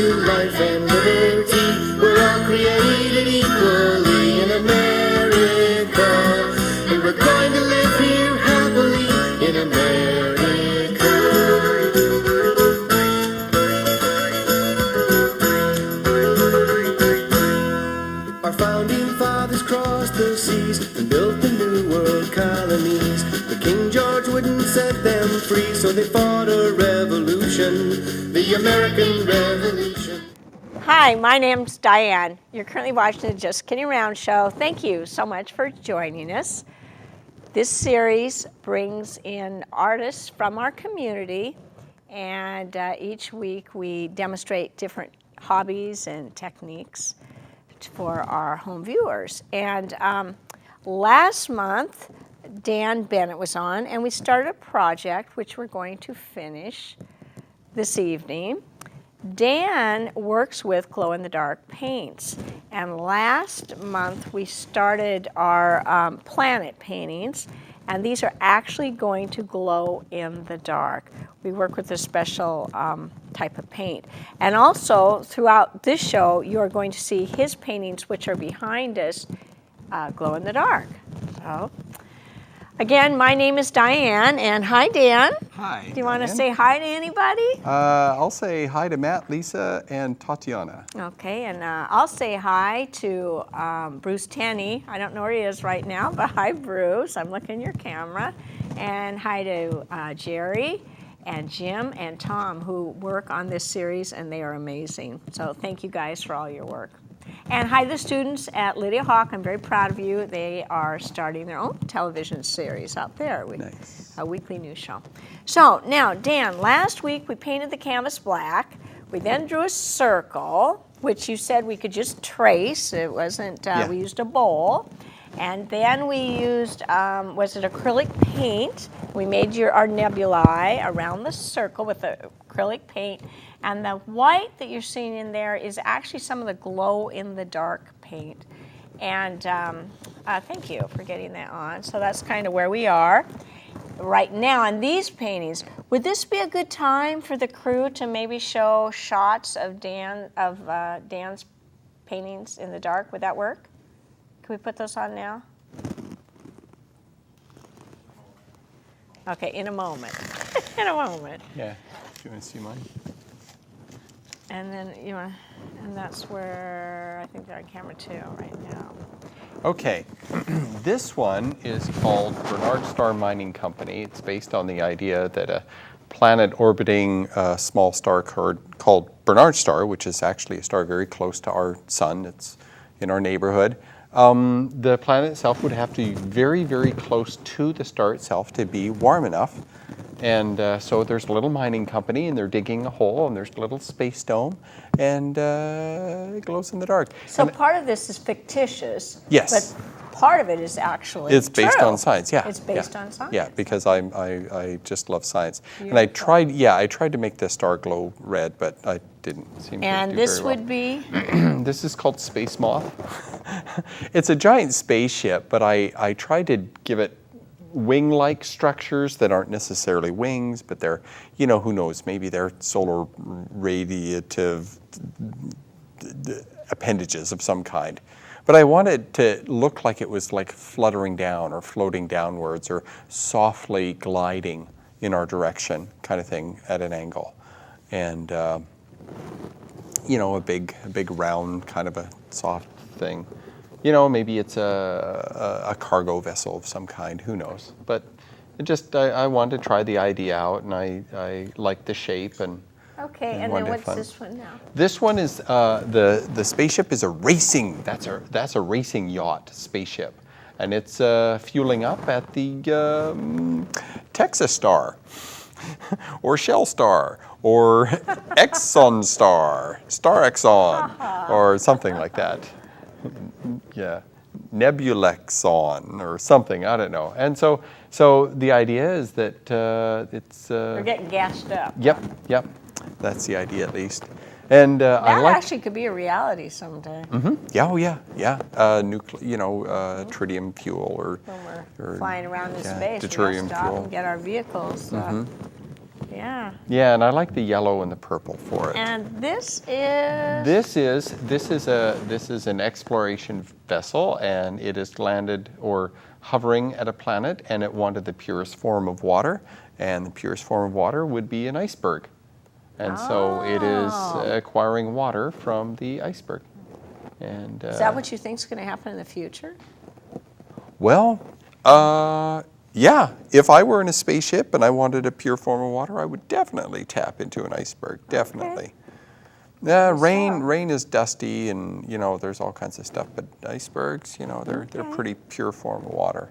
to life and liberty. We're all created equally in America, and we're going to live here happily in America. Our founding fathers crossed the seas and built the new world colonies. But King George wouldn't set them free, so they fought a revolution, the American Revolution. Hi, my name's Diane. You're currently watching the Just Kidding Around show. Thank you so much for joining us. This series brings in artists from our community, and each week we demonstrate different hobbies and techniques for our home viewers. And last month, Dan Bennett was on, and we started a project which we're going to finish this evening. Dan works with glow-in-the-dark paints, and last month we started our planet paintings, and these are actually going to glow in the dark. We work with a special type of paint. And also, throughout this show, you're going to see his paintings, which are behind us, glow in the dark. So, again, my name is Diane, and hi, Dan. Hi. Do you want to say hi to anybody? I'll say hi to Matt, Lisa, and Tatiana. Okay, and I'll say hi to Bruce Tenney. I don't know where he is right now, but hi, Bruce. I'm looking at your camera. And hi to Jerry and Jim and Tom, who work on this series, and they are amazing. So thank you guys for all your work. And hi to the students at Lydia Hawk. I'm very proud of you. They are starting their own television series out there. Nice. A weekly news show. So now, Dan, last week we painted the canvas black. We then drew a circle, which you said we could just trace. It wasn't, we used a bowl. And then we used, was it acrylic paint? We made our nebulae around the circle with the acrylic paint. And the white that you're seeing in there is actually some of the glow-in-the-dark paint. And thank you for getting that on. So that's kind of where we are right now on these paintings. Would this be a good time for the crew to maybe show shots of Dan's paintings in the dark? Would that work? Can we put those on now? Okay, in a moment. In a moment. Yeah. Do you want to see mine? And then and that's where I think they're on camera 2 right now. Okay. This one is called Bernard Star Mining Company. It's based on the idea that a planet orbiting a small star called Bernard Star, which is actually a star very close to our sun. It's in our neighborhood. The planet itself would have to be very, very close to the star itself to be warm enough. And so there's a little mining company, and they're digging a hole, and there's a little space dome, and it glows in the dark. So part of this is fictitious. Yes. But part of it is actually It's based true. on science, yeah. It's based on science. Yeah, because I just love science. Beautiful. And I tried to make the star glow red, but I didn't seem to do And this very well. would be? This is called Space Moth. It's a giant spaceship, but I tried to give it wing-like structures that aren't necessarily wings, but they're, who knows, maybe they're solar radiative appendages of some kind. But I wanted to look like it was like fluttering down or floating downwards or softly gliding in our direction kind of thing at an angle. And, a big round kind of a soft thing. Maybe it's a cargo vessel of some kind, who knows. But I wanted to try the idea out, and I liked the shape. Okay, and then what's this one now? This one is, the spaceship is that's a racing yacht spaceship. And it's fueling up at the Texas Star, or Shell Star, or Exxon Star, Star Exxon, or something like that. Yeah, Nebulexon or something, I don't know. And so the idea is that it's... We're getting gassed up. Yep. That's the idea, at least. And that actually could be a reality someday. Mm-hmm. Yeah, tritium fuel when we're flying around in space, we deuterium stop fuel. and get our vehicles Yeah. Yeah, and I like the yellow and the purple for it. And this is? This is an exploration vessel, and it is landed or hovering at a planet, and it wanted the purest form of water, and the purest form of water would be an iceberg. And so it is acquiring water from the iceberg. And Is that what you think is going to happen in the future? well, yeah, if I were in a spaceship and I wanted a pure form of water, I would definitely tap into an iceberg, definitely. Yeah, rain is dusty, and you know there's all kinds of stuff, but icebergs, you know, they're pretty pure form of water.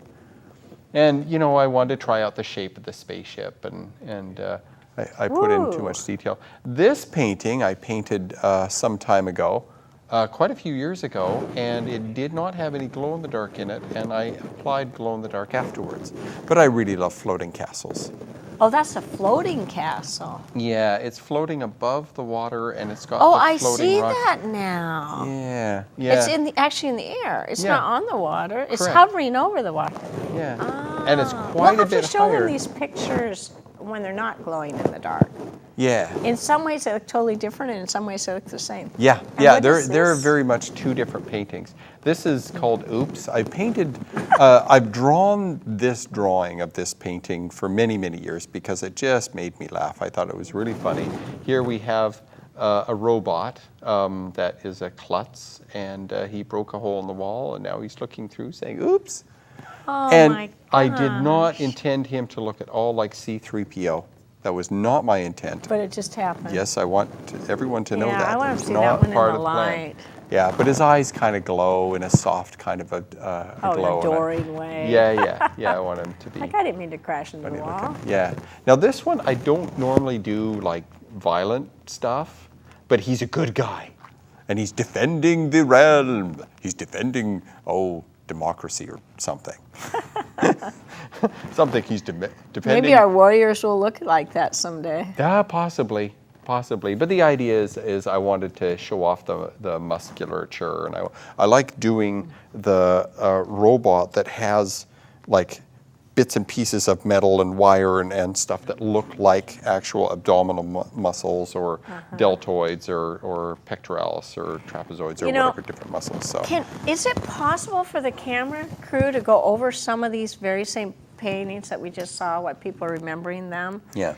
And you know, I wanted to try out the shape of the spaceship, and I put in too much detail. This painting I painted some time ago, quite a few years ago, and it did not have any glow-in-the-dark in it, and I applied glow-in-the-dark afterwards. But I really love floating castles. Oh, that's a floating castle. Yeah, it's floating above the water, and it's got Oh, the I floating see rock. that now. Yeah, yeah. It's actually in the air. It's Yeah. not on the water. It's Correct. hovering over the water. Yeah, and it's We'll quite a have bit to show them higher. these pictures when they're not glowing in the dark. Yeah, In some ways they look totally different, and in some ways they look the same. yeah, And yeah. what They're is they're this? very much two different paintings. This is called Oops. I painted. I've drawn this drawing of this painting for many years because it just made me laugh. I thought it was really funny. Here we have a robot that is a klutz, and he broke a hole in the wall, and now he's looking through, saying "Oops." Oh And my I did not gosh. intend him to look at all like C-3PO. That was not my intent. But it just happened. Yes, I want everyone to know Yeah, that. I want It to was see not that one in part the of the plan. light. Yeah, but his eyes kind of glow in a soft kind of a Oh, glow. an adoring way. Yeah, I want him to be Like I didn't mean to crash into the funny wall. looking. Yeah. Now this one, I don't normally do like violent stuff, but he's a good guy. And he's defending the realm. He's defending, democracy or something. Something he's defending. Maybe our warriors will look like that someday. Yeah, possibly. But the idea is I wanted to show off the musculature, and I like doing the robot that has like bits and pieces of metal and wire and stuff that look like actual abdominal muscles or deltoids or pectoralis or trapezoids or You know, whatever different muscles. So Is it possible for the camera crew to go over some of these very same paintings that we just saw, what people are remembering them? yeah.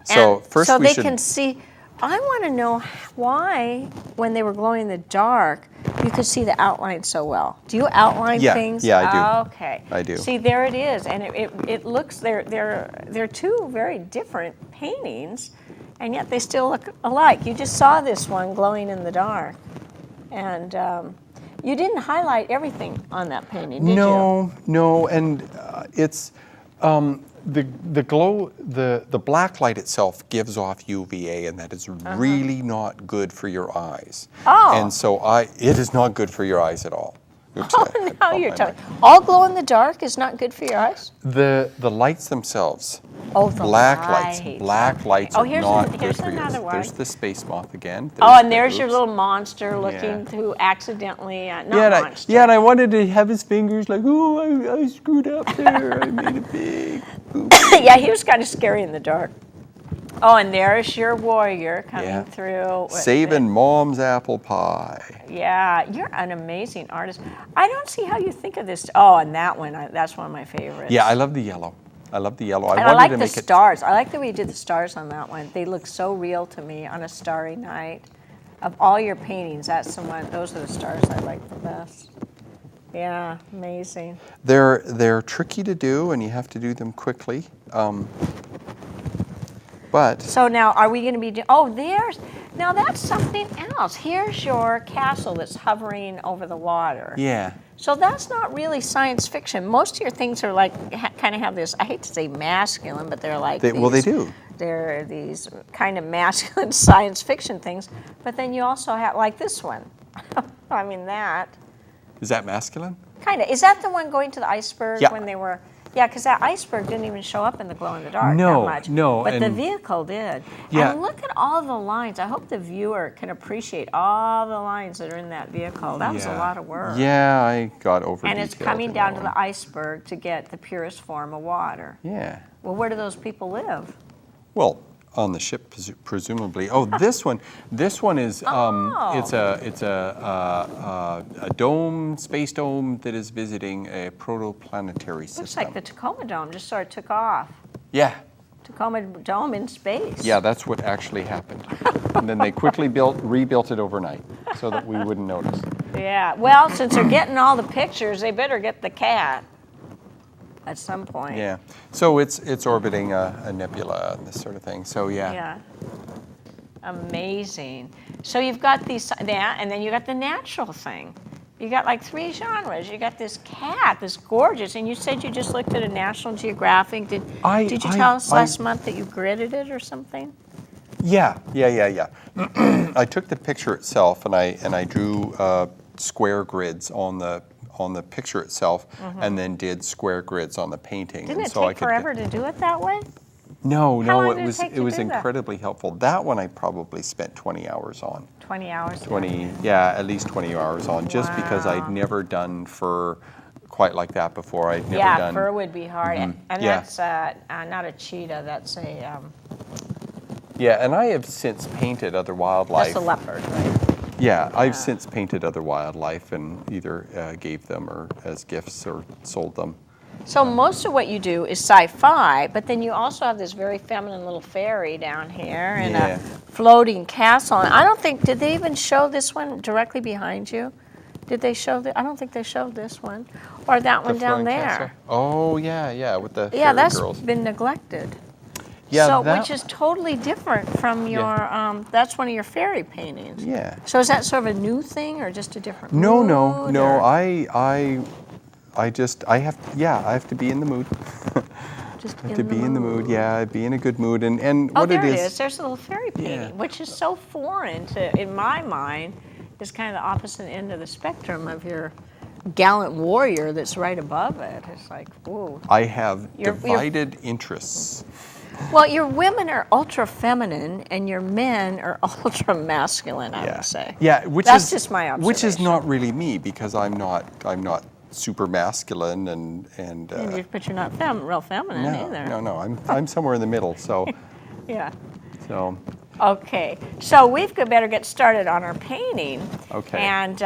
So And first so we they should. can see. I want to know why, when they were glowing in the dark, you could see the outline so well. Do you outline Yeah, things? yeah, I do. Okay. I do. See, there it is, and it looks they're two very different paintings, and yet they still look alike. You just saw this one glowing in the dark, and you didn't highlight everything on that painting, did you? No, and it's the glow, the black light itself gives off UVA, and that is really not good for your eyes. Oh. And so it is not good for your eyes at all. Oops, I Oh, bumped now my you're mic. talking. All glow in the dark is not good for your eyes? The lights themselves. Oh, the Black lights. lights. Black lights Oh, are here's not an- good here's for you. another one. There's the space moth again. Oh, and the- there's your oops. little monster looking Yeah. who accidentally, not Yeah, monster. and I wanted to have his fingers like, I screwed up there. I made a big poop. Yeah, he was kind of scary in the dark. Oh, and there's your warrior coming Yeah. through. with Saving mom's apple pie. Yeah, you're an amazing artist. I don't see how you think of this. Oh, and that one, that's one of my favorites. Yeah, I love the yellow. I love the yellow. And I wanted like to the make it. stars. I like the way you did the stars on that one. They look so real to me on a starry night. Of all your paintings, that's the one. Those are the stars I like the best. Yeah, amazing. They're tricky to do, and you have to do them quickly. But So now, are we going to be? Now that's something else. Here's your castle that's hovering over the water. yeah, So that's not really science fiction. Most of your things are like kind of have this. I hate to say masculine, but they're like they do. They're these kind of masculine science fiction things. But then you also have like this one. I mean that Is that masculine? kind of. Is that the one going to the iceberg Yeah. when they were? Yeah, because that iceberg didn't even show up in the glow in the dark No, that much. no, But the and- vehicle did. Yeah. And look at all the lines. I hope the viewer can appreciate all the lines that are in that vehicle. That was a lot of work. Yeah, I got over. And it's coming down to the iceberg to get the purest form of water. Yeah. Well, where do those people live? Well, on the ship, presumably. Oh, this one is it's a dome, space dome that is visiting a protoplanetary system. Looks like the Tacoma Dome just sort of took off. Yeah. Tacoma Dome in space. Yeah, that's what actually happened. And then they quickly rebuilt it overnight so that we wouldn't notice. Yeah. Well, since they're getting all the pictures, they better get the cat at some point. Yeah. So it's orbiting a nebula and this sort of thing. So yeah. Yeah. Amazing. So you've got these, yeah, and then you got the natural thing. You got like 3 genres. You got this cat, this gorgeous, and you said you just looked at a National Geographic. Did you tell us last month that you gridded it or something? Yeah. I took the picture itself and I drew square grids on the picture itself, and then did square grids on the painting. Didn't it take forever to do it that way? No, How long it did it take it to was do that? incredibly helpful. That one I probably spent 20 hours on. 20 hours. 20, yeah, at least 20 hours on, just because Wow. I'd never done fur quite like that before. I'd never Yeah, done. fur would be hard, and Yeah. that's not a cheetah. That's a Yeah, and I have since painted other wildlife. that's a leopard, right? Yeah, I've since painted other wildlife and either gave them or as gifts or sold them. So most of what you do is sci-fi, but then you also have this very feminine little fairy down here and Yeah. a floating castle. And I don't think, did they even show this one directly behind you? Did they show I don't think they showed this one. Or that one down floating there. castle? Oh, yeah, with the Yeah, fairy that's girls. been neglected. Yeah, so, that- which is totally different from your, that's one of your fairy paintings. Yeah. So is that sort of a new thing or just a different No, mood? no. or I have to be in the mood. just I have to be in the mood. Yeah, be in a good mood. And Oh, what there it it is. is. There's a little fairy painting, Yeah. which is so foreign to, in my mind, is kind of the opposite end of the spectrum of your gallant warrior that's right above it. It's like, whoa. I have You're- divided interests. Well, your women are ultra feminine and your men are ultra masculine, I would say. Yeah, That's just my which is observation. not really me because I'm not super masculine and But you're not real feminine either. no. I'm somewhere in the middle. So Yeah. so Okay, so we've better get started on our painting. Okay. And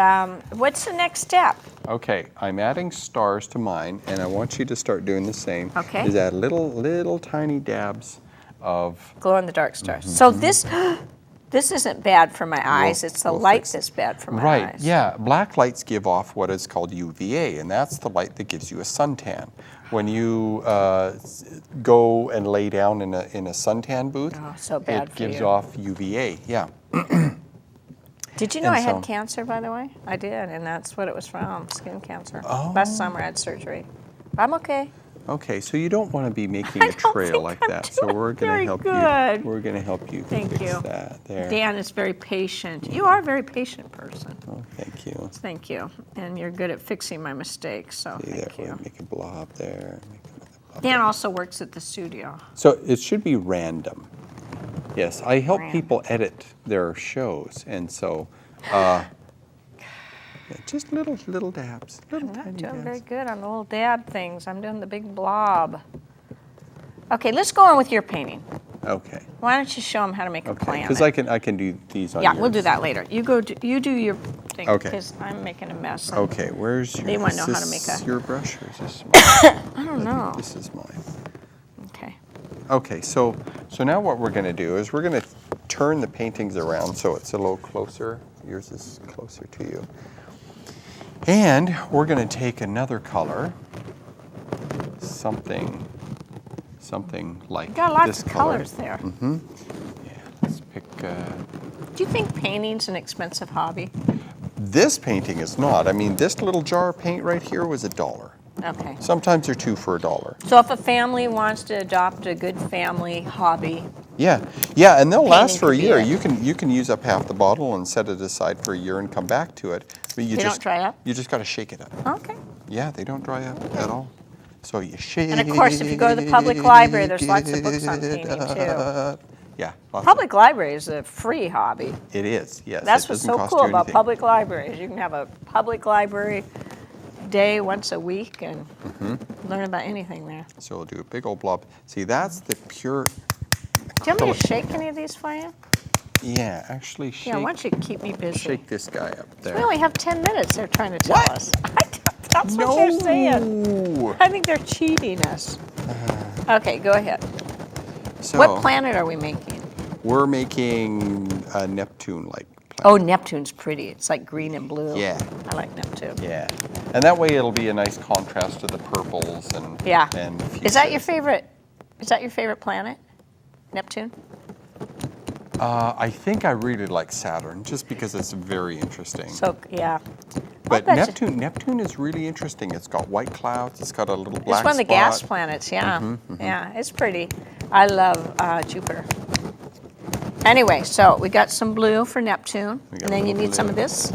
what's the next step? okay. I'm adding stars to mine, and I want you to start doing the same. Okay. Is add little tiny dabs of. Glow in the dark stars. So this isn't bad for my eyes. It's the we'll light fix it. that's bad for my Right, eyes. yeah. Black lights give off what is called UVA, and that's the light that gives you a suntan. When you go and lay down in a suntan booth, Oh, so bad it for gives you. off UVA. Yeah. Did you know And I had so- cancer, by the way? I did, and that's what it was from, skin cancer. Oh. Last summer I had surgery. I'm okay. Okay, so you don't want to be making I a don't trail think like I'm that. So doing we're going very to help good. you. We're going to help you Thank fix you. that there. Dan is very patient. You are a very patient person. Oh, thank you. Thank you. And you're good at fixing my mistakes, so See there, thank you. make a blob there. Make another blob Dan there. also works at the studio. So it should be random. Yes, I help Random. people edit their shows, and so yeah, just little dabs, little I'm not tiny doing very dabs. good on the little dab things. I'm doing the big blob. Okay, let's go on with your painting. Okay, Why don't you show them how to make a okay, plan? because I can do these on Yeah, we'll do yours. that later. You do your thing. Okay. Because I'm making a mess. Okay, where's your? They wanna is know how to this make a- your brush or is this mine? I don't know. This is mine. Okay. Okay, so now what we're going to do is we're going to turn the paintings around so it's a little closer. Yours is closer to you. And we're going to take another color, something like You got lots this of color. colors there. Yeah, let's pick. Do you think painting's an expensive hobby? This painting is not. I mean, this little jar of paint right here was $1. Okay. Sometimes they're 2 for $1. So if a family wants to adopt a good family hobby, Yeah, and they'll last for a could be year. it. You can use up half the bottle and set it aside for a year and come back to it. But you They just don't dry up? You just got to shake it up. okay. Yeah, they don't dry up at all. So you shake. And of course, if you go to the public library, there's lots of books on painting too. Yeah, lots Public library is a free hobby. It is. Yes. That's it what's doesn't so cost cool you about anything. public libraries. You can have a public library day once a week and Mm-hmm. learn about anything there. So we'll do a big old blob. See, that's the pure Do you want me to shake any of these for you? Yeah, actually Yeah, why don't you keep me busy? shake this guy up there. We only have 10 minutes, they're trying to tell What? us. That's what they're saying. I think they're cheating us. Okay, go ahead. So What planet are we making? we're making a Neptune-like planet. Oh, Neptune's pretty. It's like green and blue. Yeah. I like Neptune. Yeah, and that way it'll be a nice contrast to the purples and Yeah. and Is that your fuchsias. favorite? Is that your favorite planet? Neptune? I think I really like Saturn just because it's very interesting. So yeah. But I'll bet you- Neptune is really interesting. It's got white clouds. It's got a little black It's one of the spot. gas planets, yeah. Yeah, it's pretty. I love Jupiter. Anyway, so we got some blue for Neptune, We got and a then you little need some of blue. this.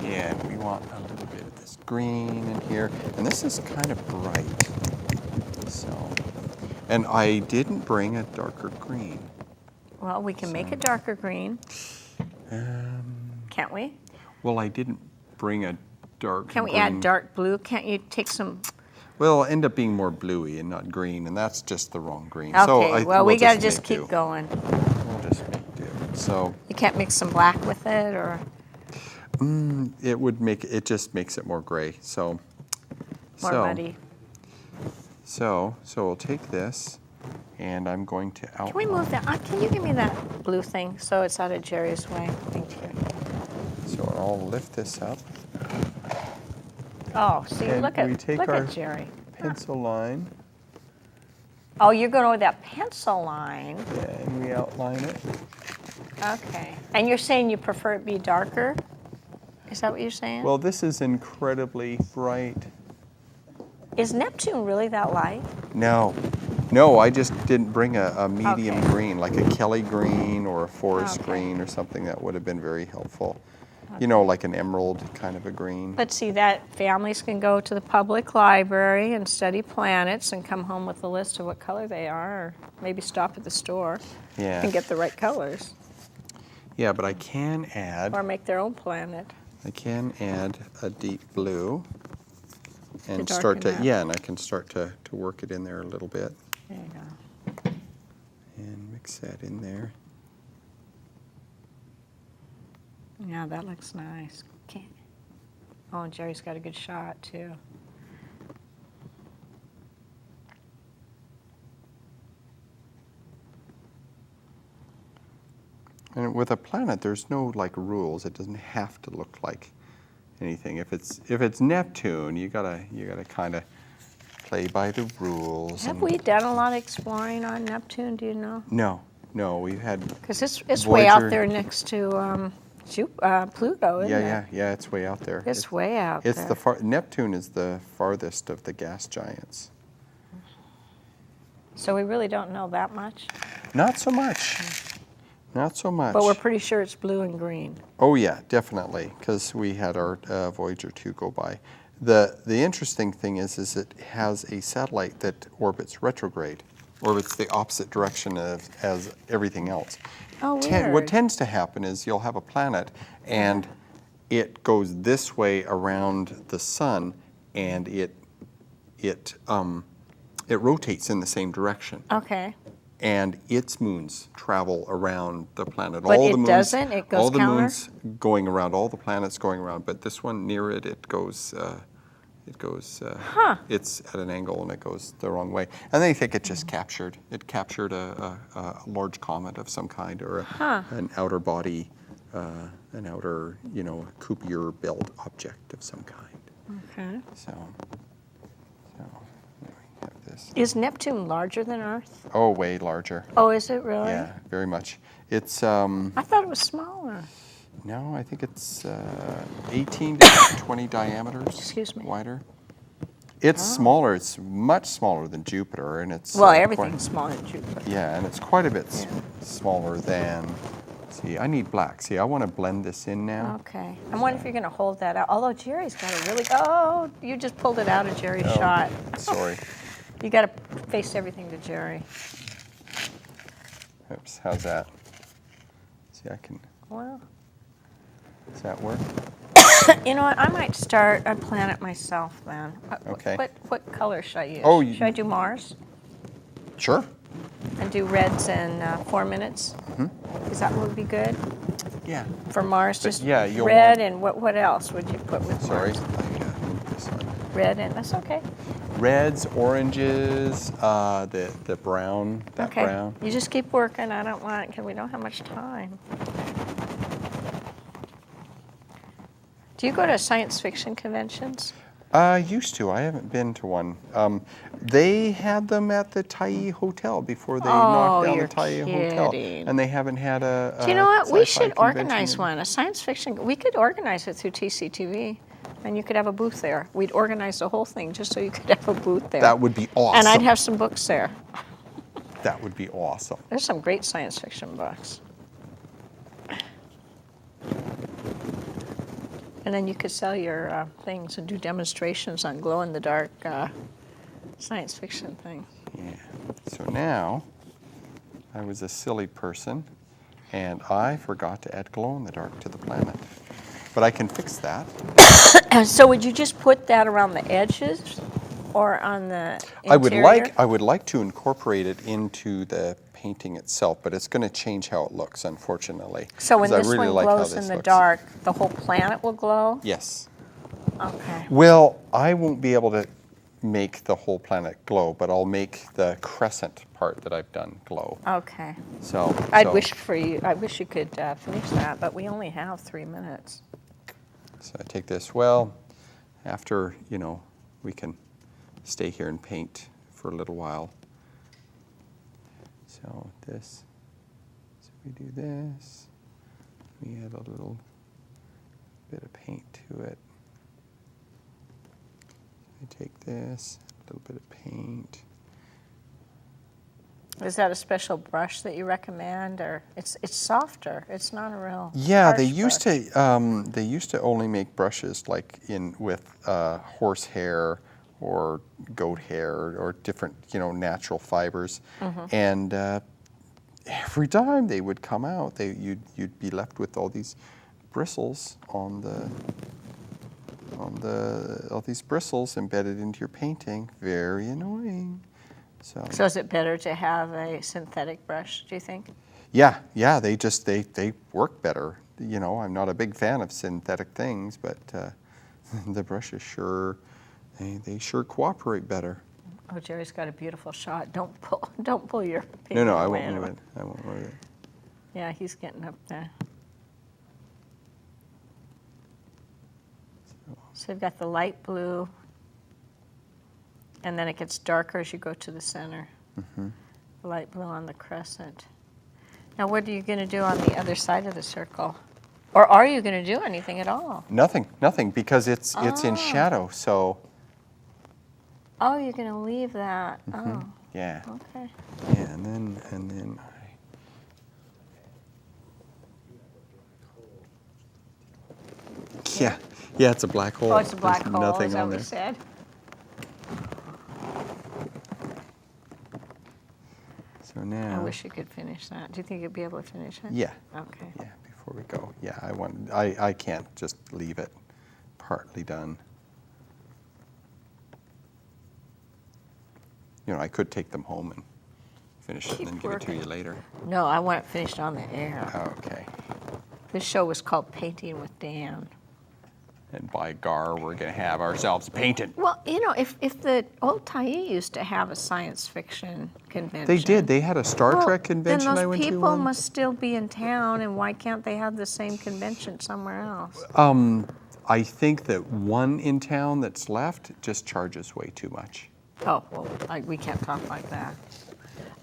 Yeah, we want a little bit of this green in here, and this is kind of bright. So, and I didn't bring a darker green. Well, we can make a darker green, can't we? Well, I didn't bring a dark Can we green. add dark blue? Can't you take some? Well, it'll end up being more bluey and not green, and that's just the wrong green. Okay, So I, well, we we'll got to make just do. keep going. We'll just make do. So You can't mix some black with it, or it would make it just makes it more gray. So more muddy. So we'll take this, and I'm going to outline. Can we move that? Can you give me that blue thing so it's out of Jerry's way? Thank you. So I'll lift this up. Oh, see, And look we take our at Jerry. pencil line, Oh, you're going with that pencil line. and we outline it. Okay. And you're saying you prefer it be darker? Is that what you're saying? Well, this is incredibly bright. Is Neptune really that light? No, I just didn't bring a medium Okay. green, like a Kelly green or a forest Okay. green or something that would have been very helpful. You know, like an emerald kind of a green. But see, that families can go to the public library and study planets and come home with a list of what color they are, or maybe stop at the store Yeah. and get the right colors, Yeah, but I can add. or make their own planet. I can add a deep blue and To start to, darken that. yeah, and I can start to work it in there a little bit There you go. and mix that in there. Yeah, that looks nice. Oh, and Jerry's got a good shot, too. And with a planet, there's no like rules. It doesn't have to look like anything. If it's Neptune, you gotta kind of play by the rules. Have and- we done a lot of exploring on Neptune, do you know? No, we've had. Because it's way out Voyager. there next to Pluto, isn't it? Yeah, it's way out there. It's way out It's there. the Neptune is the farthest of the gas giants. So we really don't know that much, Not so much. Not so much. but we're pretty sure it's blue and green. Oh yeah, definitely, because we had our Voyager 2 go by. The interesting thing is it has a satellite that orbits retrograde, orbits the opposite direction as everything else. Oh, What weird. tends to happen is you'll have a planet and it goes this way around the sun, and it rotates in the same direction. Okay. And its moons travel around the planet. But all it the moons, doesn't? It goes all the counter? moons going around, all the planets going around. But this one near it, it goes. It's at an angle and it goes the wrong way. And they think it just captured. It captured a large comet of some kind, or an outer body, an outer Kuiper belt object of some kind. Okay. So there we have this. Is Neptune larger than Earth? Oh, way larger. Oh, is it really? Yeah, very much. It's I thought it was smaller. no, I think it's 18 to 20 diameters. Excuse me. Wider. It's smaller. It's much smaller than Jupiter, and it's Well, everything's smaller than Jupiter. yeah, and it's quite a bit smaller than. See, I need black. See, I want to blend this in now. Okay. I wonder if you're going to hold that out. Although Jerry's got a really. Oh, you just pulled it out of Jerry's Oh, shot. Sorry. You got to face everything to Jerry. Oops. How's that? See, I can. Well, Does that work? you know what? I might start a planet myself then. Okay. What color should I use? Oh, should I do Mars? Sure. And do reds in 4 minutes? Is that what would be good? Yeah. For Mars, But just yeah, you'll red, want- and what else would you put with Sorry, Mars? I gotta move this on. Red, and that's okay. Reds, oranges, the brown, that Okay, brown. you just keep working. I don't want, because we don't have much time. Do you go to science fiction conventions? Used to. I haven't been to one. They had them at the Tai Hotel before they knocked down you're the Tai Hotel, kidding. and they haven't had a. Do you know what? We sci-fi should convention organize in- one, a science fiction. We could organize it through TCTV, and you could have a booth there. We'd organize the whole thing just so you could have a booth there. That would be awesome. And I'd have some books there. That would be awesome. There's some great science fiction books. And then you could sell your things and do demonstrations on glow-in-the-dark science fiction things. Yeah. So now, I was a silly person, and I forgot to add glow in the dark to the planet. But I can fix that. So would you just put that around the edges or on the interior? I would like to incorporate it into the painting itself, but it's going to change how it looks, unfortunately. So when 'cause I this really one like how glows in this the looks. dark, the whole planet will glow? Yes. Okay. Well, I won't be able to make the whole planet glow, but I'll make the crescent part that I've done glow. Okay. So I so- wish you could finish that, but we only have 3 minutes. So I take this. Well, after, we can stay here and paint for a little while. So this, so we do this. We add a little bit of paint to it. I take this, a little bit of paint. Is that a special brush that you recommend, or it's softer? It's not a real Yeah, harsh they used brush. to only make brushes like with horse hair or goat hair or different natural fibers, and every time they would come out, you'd be left with all these bristles all these bristles embedded into your painting. Very annoying. So is it better to have a synthetic brush, do you think? Yeah, they work better. I'm not a big fan of synthetic things, but the brushes they sure cooperate better. Oh, Jerry's got a beautiful shot. Don't pull your painting No, I away won't move anyway. it. I won't move it. Yeah, he's getting up there. So you've got the light blue, and then it gets darker as you go to the center. The light blue on the crescent. Now, what are you going to do on the other side of the circle? Or are you going to do anything at all? Nothing, because it's in shadow. So Oh, you're going to leave that. Oh, yeah, okay. yeah, and then yeah, it's a black hole. Oh, it's a black There's hole, Nothing is that on what there. you said? So now. I wish you could finish that. Do you think you'd be able to finish it? Yeah. Okay. Yeah, before we go. Yeah, I can't just leave it partly done. I could take them home and finish it and then Keep give it to working. you later. No, I want it finished on the air. Okay. This show was called Painting with Dan. And by gar, we're going to have ourselves painted. Well, if the old Tai used to have a science fiction convention. They did. They had a Star well, Trek convention then those I went to. people must still be in town, and why can't they have the same convention somewhere else? I think that one in town that's left just charges way too much. Oh, well, we can't talk like that.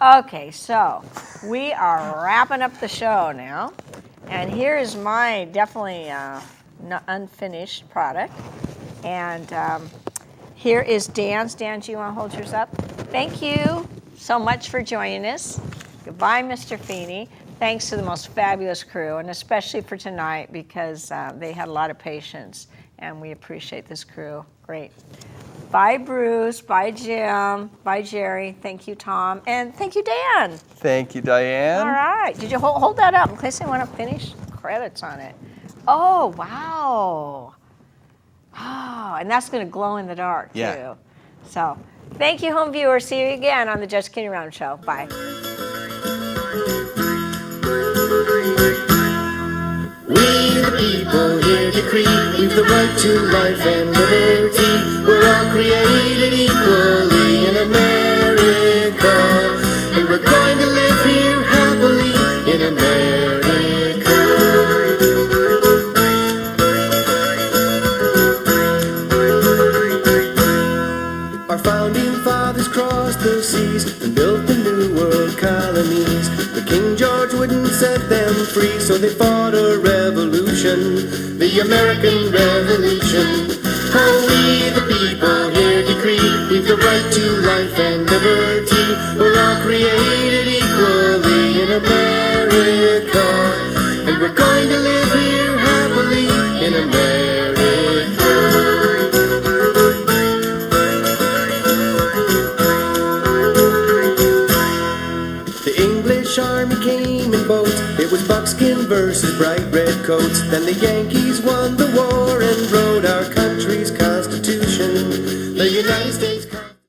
Okay, so we are wrapping up the show now. And here is my definitely unfinished product. And here is Dan's. Dan, do you want to hold yours up? Thank you so much for joining us. Goodbye, Mr. Feeney. Thanks to the most fabulous crew, and especially for tonight because they had a lot of patience, and we appreciate this crew. Great. Bye, Bruce. Bye, Jim. Bye, Jerry. Thank you, Tom. And thank you, Dan. Thank you, Diane. All right. Did you hold that up in case they want to finish credits on it? Oh, wow. Oh, and that's going to glow in the dark, too. Yeah. So thank you, home viewers. See you again on the Just Kidding Around Show. Bye. here decree we've the right to life and liberty. We're all created equally in America, and we're going to live here happily in America. Our founding fathers crossed the seas and built the new world colonies. But King George wouldn't set them free, so they fought a revolution, the American Revolution. How we the people here decree we've the right to life and liberty. We're all created equally in America, and we're going to live here happily in America. The English army came in boats. It was buckskin versus bright red coats. Then the Yankees won the war and rode our